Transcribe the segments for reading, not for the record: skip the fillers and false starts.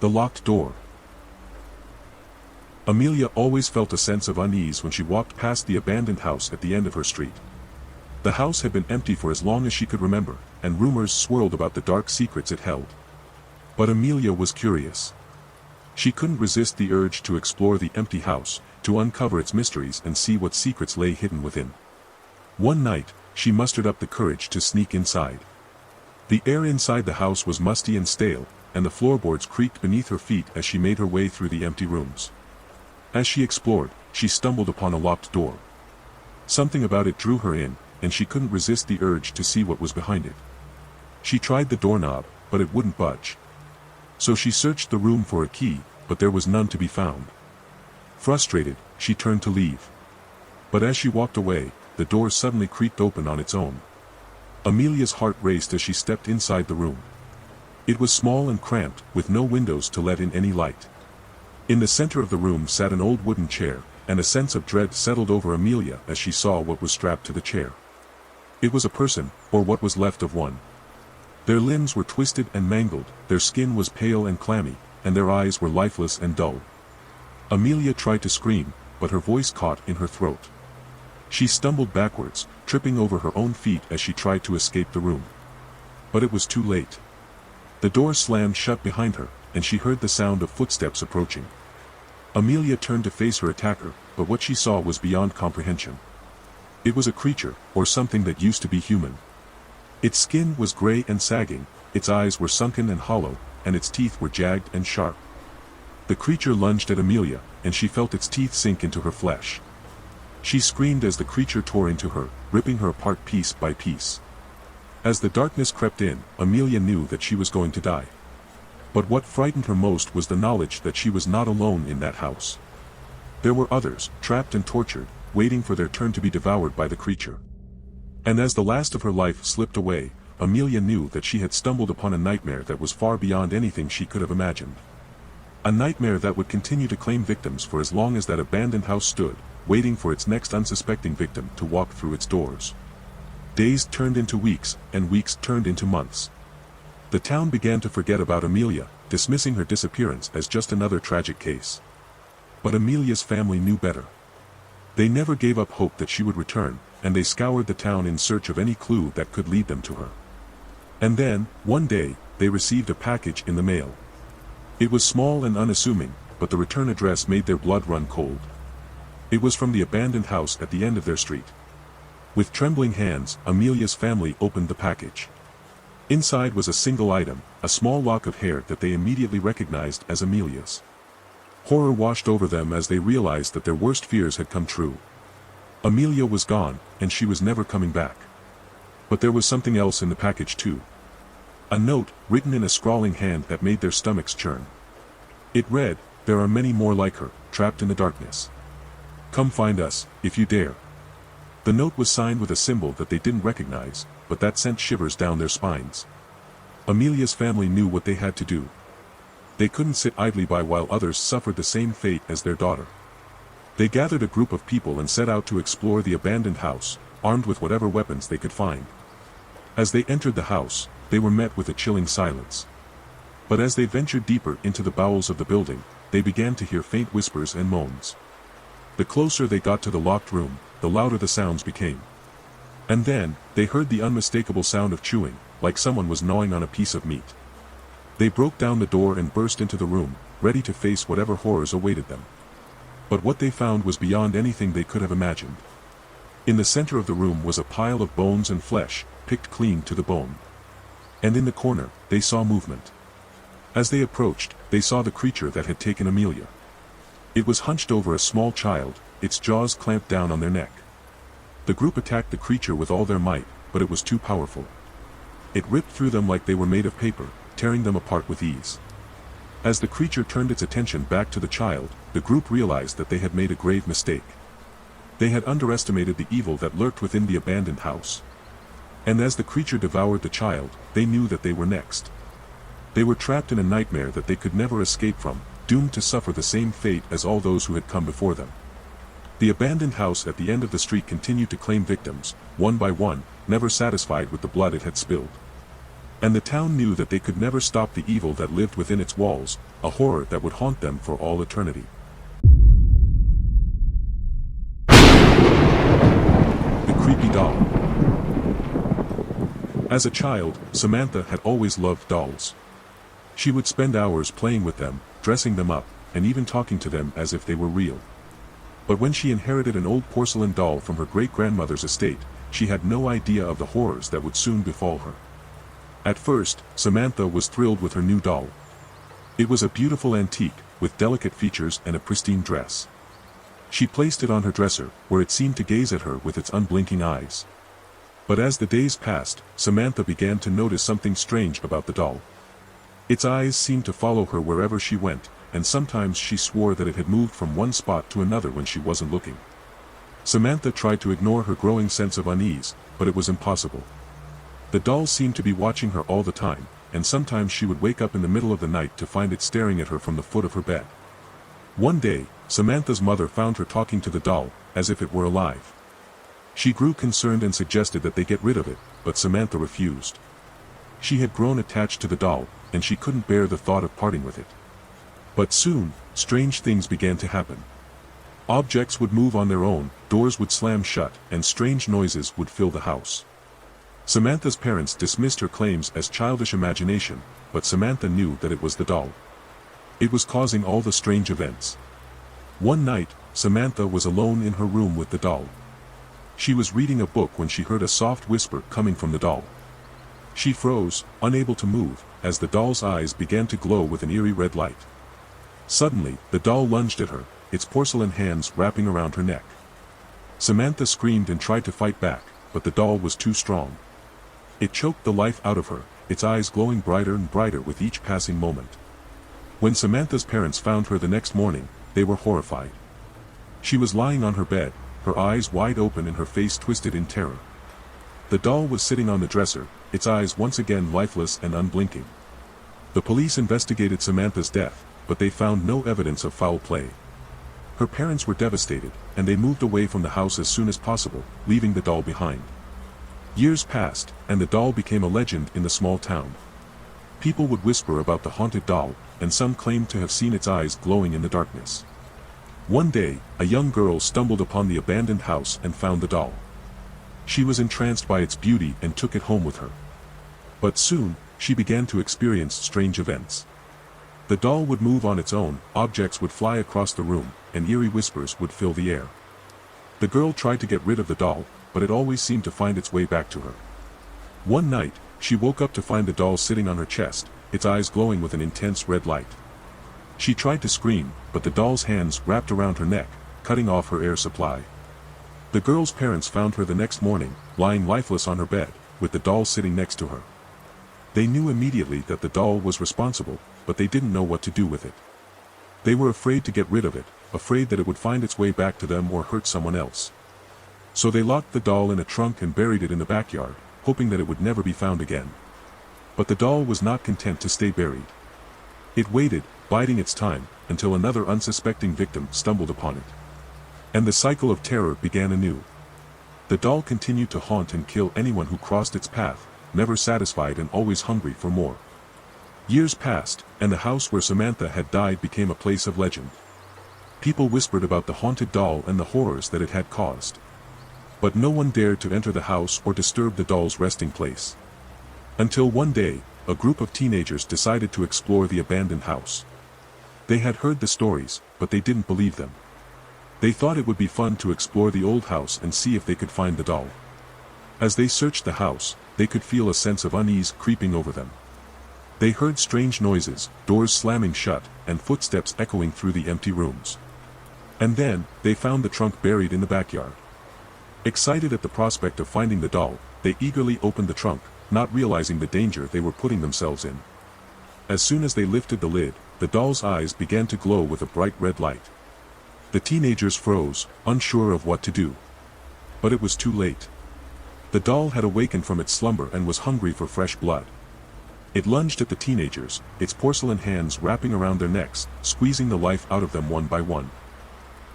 The locked door. Amelia always felt a sense of unease when she walked past the abandoned house at the end of her street. The house had been empty for as long as she could remember, and rumors swirled about the dark secrets it held. But Amelia was curious. She couldn't resist the urge to explore the empty house, to uncover its mysteries and see what secrets lay hidden within. One night, she mustered up the courage to sneak inside. The air inside the house was musty and stale, and the floorboards creaked beneath her feet as she made her way through the empty rooms. As she explored, she stumbled upon a locked door. Something about it drew her in, and she couldn't resist the urge to see what was behind it. She tried the doorknob, but it wouldn't budge. So she searched the room for a key, but there was none to be found. Frustrated, she turned to leave. But as she walked away, the door suddenly creaked open on its own. Amelia's heart raced as she stepped inside the room. It was small and cramped, with no windows to let in any light. In the center of the room sat an old wooden chair, and a sense of dread settled over Amelia as she saw what was strapped to the chair. It was a person, or what was left of one. Their limbs were twisted and mangled, their skin was pale and clammy, and their eyes were lifeless and dull. Amelia tried to scream, but her voice caught in her throat. She stumbled backwards, tripping over her own feet as she tried to escape the room. But it was too late. The door slammed shut behind her, and she heard the sound of footsteps approaching. Amelia turned to face her attacker, but what she saw was beyond comprehension. It was a creature, or something that used to be human. Its skin was gray and sagging, its eyes were sunken and hollow, and its teeth were jagged and sharp. The creature lunged at Amelia, and she felt its teeth sink into her flesh. She screamed as the creature tore into her, ripping her apart piece by piece. As the darkness crept in, Amelia knew that she was going to die. But what frightened her most was the knowledge that she was not alone in that house. There were others, trapped and tortured, waiting for their turn to be devoured by the creature. And as the last of her life slipped away, Amelia knew that she had stumbled upon a nightmare that was far beyond anything she could have imagined. A nightmare that would continue to claim victims for as long as that abandoned house stood, waiting for its next unsuspecting victim to walk through its doors. Days turned into weeks, and weeks turned into months. The town began to forget about Amelia, dismissing her disappearance as just another tragic case. But Amelia's family knew better. They never gave up hope that she would return, and they scoured the town in search of any clue that could lead them to her. And then, one day, they received a package in the mail. It was small and unassuming, but the return address made their blood run cold. It was from the abandoned house at the end of their street. With trembling hands, Amelia's family opened the package. Inside was a single item, a small lock of hair that they immediately recognized as Amelia's. Horror washed over them as they realized that their worst fears had come true. Amelia was gone, and she was never coming back. But there was something else in the package too. A note, written in a scrawling hand that made their stomachs churn. It read, "There are many more like her, trapped in the darkness. Come find us, if you dare." The note was signed with a symbol that they didn't recognize, but that sent shivers down their spines. Amelia's family knew what they had to do. They couldn't sit idly by while others suffered the same fate as their daughter. They gathered a group of people and set out to explore the abandoned house, armed with whatever weapons they could find. As they entered the house, they were met with a chilling silence. But as they ventured deeper into the bowels of the building, they began to hear faint whispers and moans. The closer they got to the locked room, the louder the sounds became. And then, they heard the unmistakable sound of chewing, like someone was gnawing on a piece of meat. They broke down the door and burst into the room, ready to face whatever horrors awaited them. But what they found was beyond anything they could have imagined. In the center of the room was a pile of bones and flesh, picked clean to the bone. And in the corner, they saw movement. As they approached, they saw the creature that had taken Amelia. It was hunched over a small child, its jaws clamped down on their neck. The group attacked the creature with all their might, but it was too powerful. It ripped through them like they were made of paper, tearing them apart with ease. As the creature turned its attention back to the child, the group realized that they had made a grave mistake. They had underestimated the evil that lurked within the abandoned house. And as the creature devoured the child, they knew that they were next. They were trapped in a nightmare that they could never escape from, doomed to suffer the same fate as all those who had come before them. The abandoned house at the end of the street continued to claim victims, one by one, never satisfied with the blood it had spilled. And the town knew that they could never stop the evil that lived within its walls, a horror that would haunt them for all eternity. The creepy doll. As a child, Samantha had always loved dolls. She would spend hours playing with them, dressing them up, and even talking to them as if they were real. But when she inherited an old porcelain doll from her great-grandmother's estate, she had no idea of the horrors that would soon befall her. At first, Samantha was thrilled with her new doll. It was a beautiful antique, with delicate features and a pristine dress. She placed it on her dresser, where it seemed to gaze at her with its unblinking eyes. But as the days passed, Samantha began to notice something strange about the doll. Its eyes seemed to follow her wherever she went, and sometimes she swore that it had moved from one spot to another when she wasn't looking. Samantha tried to ignore her growing sense of unease, but it was impossible. The doll seemed to be watching her all the time, and sometimes she would wake up in the middle of the night to find it staring at her from the foot of her bed. One day, Samantha's mother found her talking to the doll, as if it were alive. She grew concerned and suggested that they get rid of it, but Samantha refused. She had grown attached to the doll, and she couldn't bear the thought of parting with it. But soon, strange things began to happen. Objects would move on their own, doors would slam shut, and strange noises would fill the house. Samantha's parents dismissed her claims as childish imagination, but Samantha knew that it was the doll. It was causing all the strange events. One night, Samantha was alone in her room with the doll. She was reading a book when she heard a soft whisper coming from the doll. She froze, unable to move, as the doll's eyes began to glow with an eerie red light. Suddenly, the doll lunged at her, its porcelain hands wrapping around her neck. Samantha screamed and tried to fight back, but the doll was too strong. It choked the life out of her, its eyes glowing brighter and brighter with each passing moment. When Samantha's parents found her the next morning, they were horrified. She was lying on her bed, her eyes wide open and her face twisted in terror. The doll was sitting on the dresser, its eyes once again lifeless and unblinking. The police investigated Samantha's death, but they found no evidence of foul play. Her parents were devastated, and they moved away from the house as soon as possible, leaving the doll behind. Years passed, and the doll became a legend in the small town. People would whisper about the haunted doll, and some claimed to have seen its eyes glowing in the darkness. One day, a young girl stumbled upon the abandoned house and found the doll. She was entranced by its beauty and took it home with her. But soon, she began to experience strange events. The doll would move on its own, objects would fly across the room, and eerie whispers would fill the air. The girl tried to get rid of the doll, but it always seemed to find its way back to her. One night, she woke up to find the doll sitting on her chest, its eyes glowing with an intense red light. She tried to scream, but the doll's hands wrapped around her neck, cutting off her air supply. The girl's parents found her the next morning, lying lifeless on her bed, with the doll sitting next to her. They knew immediately that the doll was responsible, but they didn't know what to do with it. They were afraid to get rid of it, afraid that it would find its way back to them or hurt someone else. So they locked the doll in a trunk and buried it in the backyard, hoping that it would never be found again. But the doll was not content to stay buried. It waited, biding its time, until another unsuspecting victim stumbled upon it. And the cycle of terror began anew. The doll continued to haunt and kill anyone who crossed its path, never satisfied and always hungry for more. Years passed, and the house where Samantha had died became a place of legend. People whispered about the haunted doll and the horrors that it had caused. But no one dared to enter the house or disturb the doll's resting place. Until one day, a group of teenagers decided to explore the abandoned house. They had heard the stories, but they didn't believe them. They thought it would be fun to explore the old house and see if they could find the doll. As they searched the house, they could feel a sense of unease creeping over them. They heard strange noises, doors slamming shut, and footsteps echoing through the empty rooms. And then, they found the trunk buried in the backyard. Excited at the prospect of finding the doll, they eagerly opened the trunk, not realizing the danger they were putting themselves in. As soon as they lifted the lid, the doll's eyes began to glow with a bright red light. The teenagers froze, unsure of what to do. But it was too late. The doll had awakened from its slumber and was hungry for fresh blood. It lunged at the teenagers, its porcelain hands wrapping around their necks, squeezing the life out of them one by one.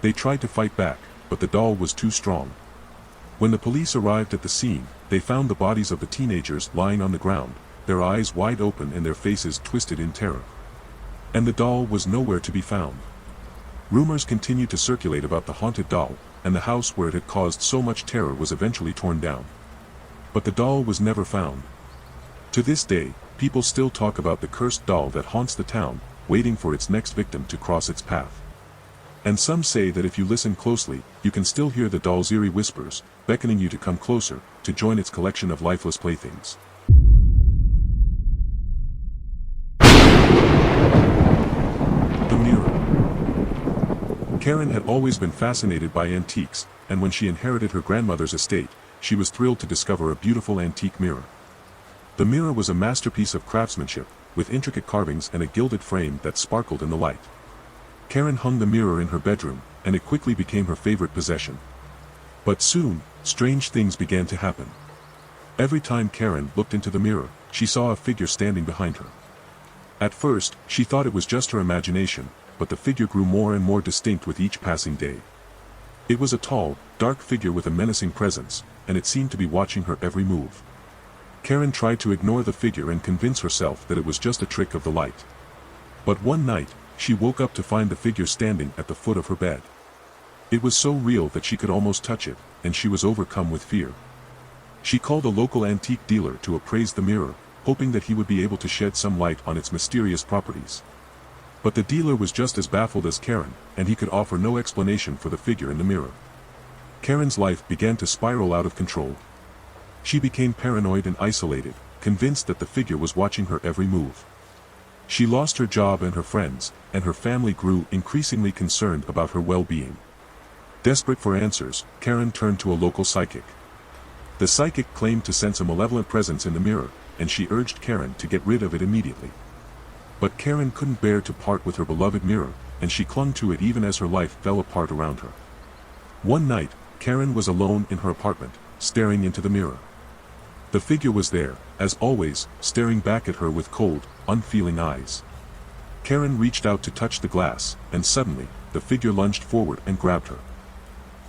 They tried to fight back, but the doll was too strong. When the police arrived at the scene, they found the bodies of the teenagers lying on the ground, their eyes wide open and their faces twisted in terror. And the doll was nowhere to be found. Rumors continued to circulate about the haunted doll, and the house where it had caused so much terror was eventually torn down. But the doll was never found. To this day, people still talk about the cursed doll that haunts the town, waiting for its next victim to cross its path. And some say that if you listen closely, you can still hear the doll's eerie whispers, beckoning you to come closer, to join its collection of lifeless playthings. The mirror. Karen had always been fascinated by antiques, and when she inherited her grandmother's estate, she was thrilled to discover a beautiful antique mirror. The mirror was a masterpiece of craftsmanship, with intricate carvings and a gilded frame that sparkled in the light. Karen hung the mirror in her bedroom, and it quickly became her favorite possession. But soon, strange things began to happen. Every time Karen looked into the mirror, she saw a figure standing behind her. At first, she thought it was just her imagination, but the figure grew more and more distinct with each passing day. It was a tall, dark figure with a menacing presence, and it seemed to be watching her every move. Karen tried to ignore the figure and convince herself that it was just a trick of the light. But one night, she woke up to find the figure standing at the foot of her bed. It was so real that she could almost touch it, and she was overcome with fear. She called a local antique dealer to appraise the mirror, hoping that he would be able to shed some light on its mysterious properties. But the dealer was just as baffled as Karen, and he could offer no explanation for the figure in the mirror. Karen's life began to spiral out of control. She became paranoid and isolated, convinced that the figure was watching her every move. She lost her job and her friends, and her family grew increasingly concerned about her well-being. Desperate for answers, Karen turned to a local psychic. The psychic claimed to sense a malevolent presence in the mirror, and she urged Karen to get rid of it immediately. But Karen couldn't bear to part with her beloved mirror, and she clung to it even as her life fell apart around her. One night, Karen was alone in her apartment, staring into the mirror. The figure was there, as always, staring back at her with cold, unfeeling eyes. Karen reached out to touch the glass, and suddenly, the figure lunged forward and grabbed her.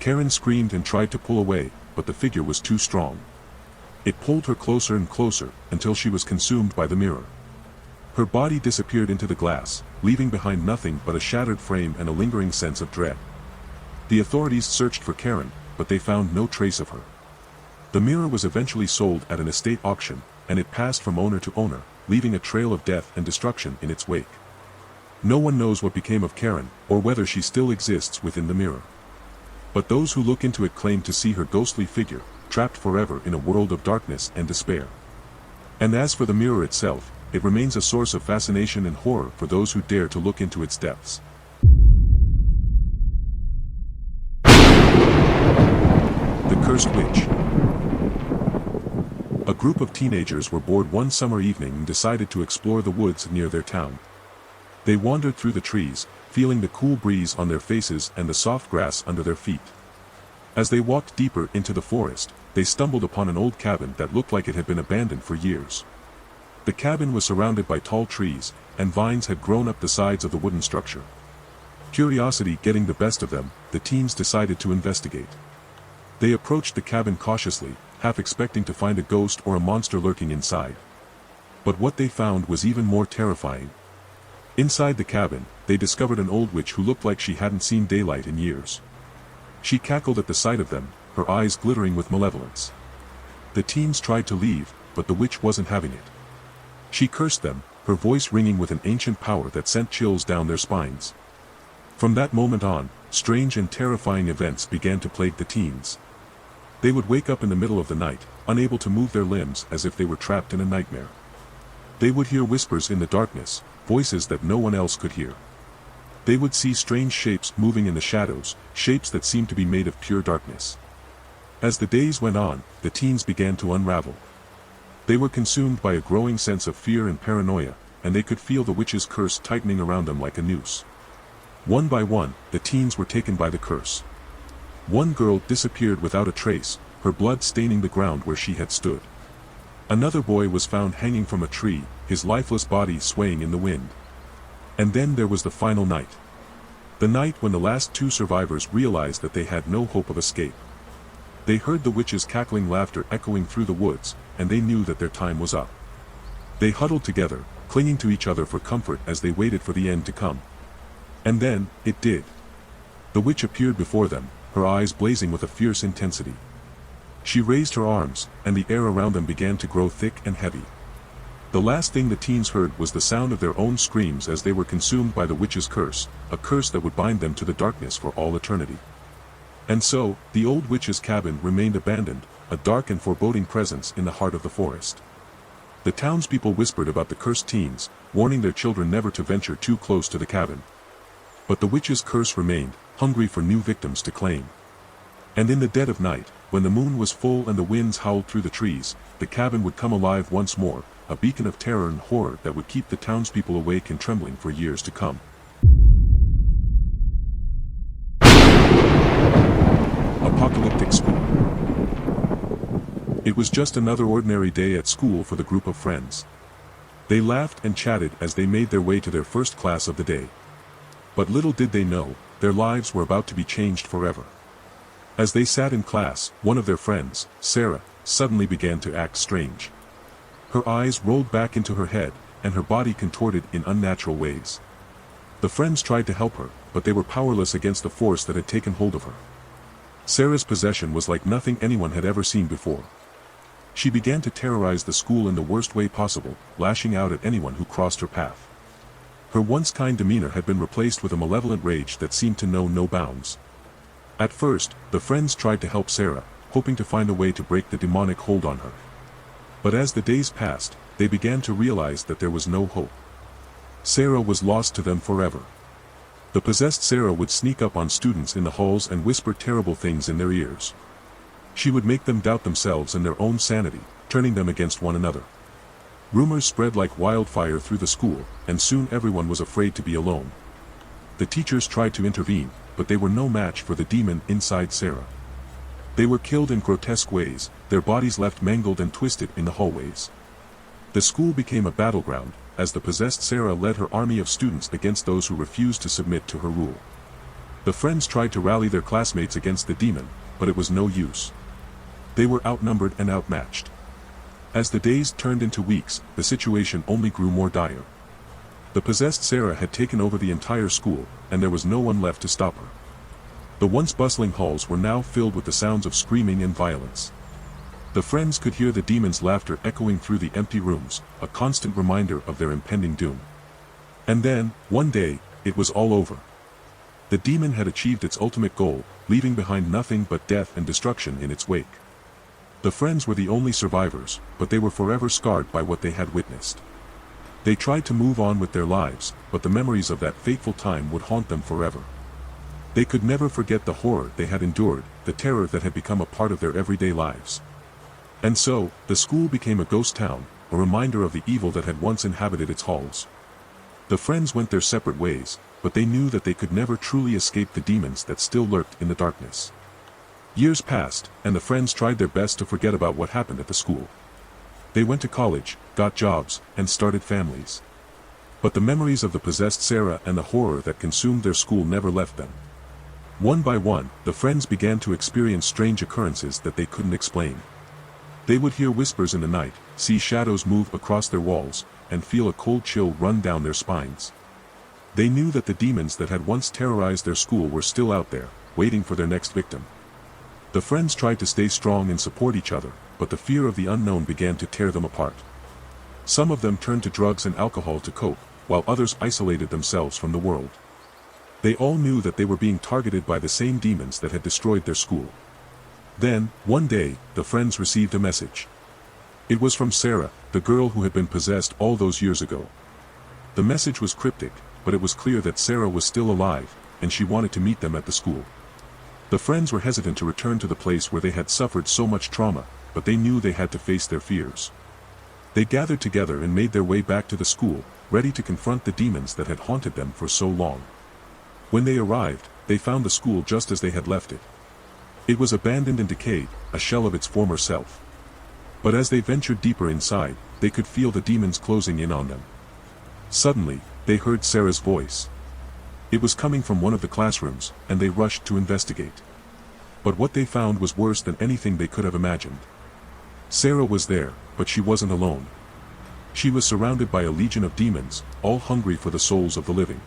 Karen screamed and tried to pull away, but the figure was too strong. It pulled her closer and closer, until she was consumed by the mirror. Her body disappeared into the glass, leaving behind nothing but a shattered frame and a lingering sense of dread. The authorities searched for Karen, but they found no trace of her. The mirror was eventually sold at an estate auction, and it passed from owner to owner, leaving a trail of death and destruction in its wake. No one knows what became of Karen, or whether she still exists within the mirror. But those who look into it claim to see her ghostly figure, trapped forever in a world of darkness and despair. And as for the mirror itself, it remains a source of fascination and horror for those who dare to look into its depths. The Cursed Witch. A group of teenagers were bored one summer evening and decided to explore the woods near their town. They wandered through the trees, feeling the cool breeze on their faces and the soft grass under their feet. As they walked deeper into the forest, they stumbled upon an old cabin that looked like it had been abandoned for years. The cabin was surrounded by tall trees, and vines had grown up the sides of the wooden structure. Curiosity getting the best of them, the teens decided to investigate. They approached the cabin cautiously, half expecting to find a ghost or a monster lurking inside. But what they found was even more terrifying. Inside the cabin, they discovered an old witch who looked like she hadn't seen daylight in years. She cackled at the sight of them, her eyes glittering with malevolence. The teens tried to leave, but the witch wasn't having it. She cursed them, her voice ringing with an ancient power that sent chills down their spines. From that moment on, strange and terrifying events began to plague the teens. They would wake up in the middle of the night, unable to move their limbs as if they were trapped in a nightmare. They would hear whispers in the darkness, voices that no one else could hear. They would see strange shapes moving in the shadows, shapes that seemed to be made of pure darkness. As the days went on, the teens began to unravel. They were consumed by a growing sense of fear and paranoia, and they could feel the witch's curse tightening around them like a noose. One by one, the teens were taken by the curse. One girl disappeared without a trace, her blood staining the ground where she had stood. Another boy was found hanging from a tree, his lifeless body swaying in the wind. And then there was the final night. The night when the last two survivors realized that they had no hope of escape. They heard the witch's cackling laughter echoing through the woods, and they knew that their time was up. They huddled together, clinging to each other for comfort as they waited for the end to come. And then, it did. The witch appeared before them, her eyes blazing with a fierce intensity. She raised her arms, and the air around them began to grow thick and heavy. The last thing the teens heard was the sound of their own screams as they were consumed by the witch's curse, a curse that would bind them to the darkness for all eternity. And so, the old witch's cabin remained abandoned, a dark and foreboding presence in the heart of the forest. The townspeople whispered about the cursed teens, warning their children never to venture too close to the cabin. But the witch's curse remained, hungry for new victims to claim. And in the dead of night, when the moon was full and the winds howled through the trees, the cabin would come alive once more, a beacon of terror and horror that would keep the townspeople awake and trembling for years to come. Apocalyptic School. It was just another ordinary day at school for the group of friends. They laughed and chatted as they made their way to their first class of the day. But little did they know, their lives were about to be changed forever. As they sat in class, one of their friends, Sarah, suddenly began to act strange. Her eyes rolled back into her head, and her body contorted in unnatural ways. The friends tried to help her, but they were powerless against the force that had taken hold of her. Sarah's possession was like nothing anyone had ever seen before. She began to terrorize the school in the worst way possible, lashing out at anyone who crossed her path. Her once kind demeanor had been replaced with a malevolent rage that seemed to know no bounds. At first, the friends tried to help Sarah, hoping to find a way to break the demonic hold on her. But as the days passed, they began to realize that there was no hope. Sarah was lost to them forever. The possessed Sarah would sneak up on students in the halls and whisper terrible things in their ears. She would make them doubt themselves and their own sanity, turning them against one another. Rumors spread like wildfire through the school, and soon everyone was afraid to be alone. The teachers tried to intervene, but they were no match for the demon inside Sarah. They were killed in grotesque ways, their bodies left mangled and twisted in the hallways. The school became a battleground, as the possessed Sarah led her army of students against those who refused to submit to her rule. The friends tried to rally their classmates against the demon, but it was no use. They were outnumbered and outmatched. As the days turned into weeks, the situation only grew more dire. The possessed Sarah had taken over the entire school, and there was no one left to stop her. The once bustling halls were now filled with the sounds of screaming and violence. The friends could hear the demon's laughter echoing through the empty rooms, a constant reminder of their impending doom. And then, one day, it was all over. The demon had achieved its ultimate goal, leaving behind nothing but death and destruction in its wake. The friends were the only survivors, but they were forever scarred by what they had witnessed. They tried to move on with their lives, but the memories of that fateful time would haunt them forever. They could never forget the horror they had endured, the terror that had become a part of their everyday lives. And so, the school became a ghost town, a reminder of the evil that had once inhabited its halls. The friends went their separate ways, but they knew that they could never truly escape the demons that still lurked in the darkness. Years passed, and the friends tried their best to forget about what happened at the school. They went to college, got jobs, and started families. But the memories of the possessed Sarah and the horror that consumed their school never left them. One by one, the friends began to experience strange occurrences that they couldn't explain. They would hear whispers in the night, see shadows move across their walls, and feel a cold chill run down their spines. They knew that the demons that had once terrorized their school were still out there, waiting for their next victim. The friends tried to stay strong and support each other, but the fear of the unknown began to tear them apart. Some of them turned to drugs and alcohol to cope, while others isolated themselves from the world. They all knew that they were being targeted by the same demons that had destroyed their school. Then, one day, the friends received a message. It was from Sarah, the girl who had been possessed all those years ago. The message was cryptic, but it was clear that Sarah was still alive, and she wanted to meet them at the school. The friends were hesitant to return to the place where they had suffered so much trauma, but they knew they had to face their fears. They gathered together and made their way back to the school, ready to confront the demons that had haunted them for so long. When they arrived, they found the school just as they had left it. It was abandoned and decayed, a shell of its former self. But as they ventured deeper inside, they could feel the demons closing in on them. Suddenly, they heard Sarah's voice. It was coming from one of the classrooms, and they rushed to investigate. But what they found was worse than anything they could have imagined. Sarah was there, but she wasn't alone. She was surrounded by a legion of demons, all hungry for the souls of the living.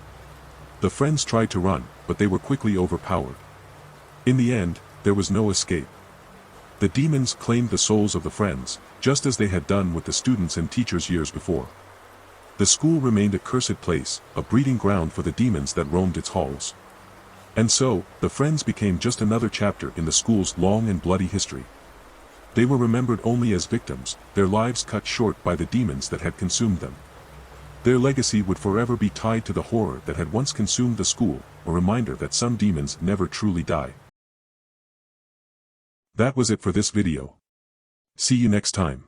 The friends tried to run, but they were quickly overpowered. In the end, there was no escape. The demons claimed the souls of the friends, just as they had done with the students and teachers years before. The school remained a cursed place, a breeding ground for the demons that roamed its halls. And so, the friends became just another chapter in the school's long and bloody history. They were remembered only as victims, their lives cut short by the demons that had consumed them. Their legacy would forever be tied to the horror that had once consumed the school, a reminder that some demons never truly die. That was it for this video. See you next time.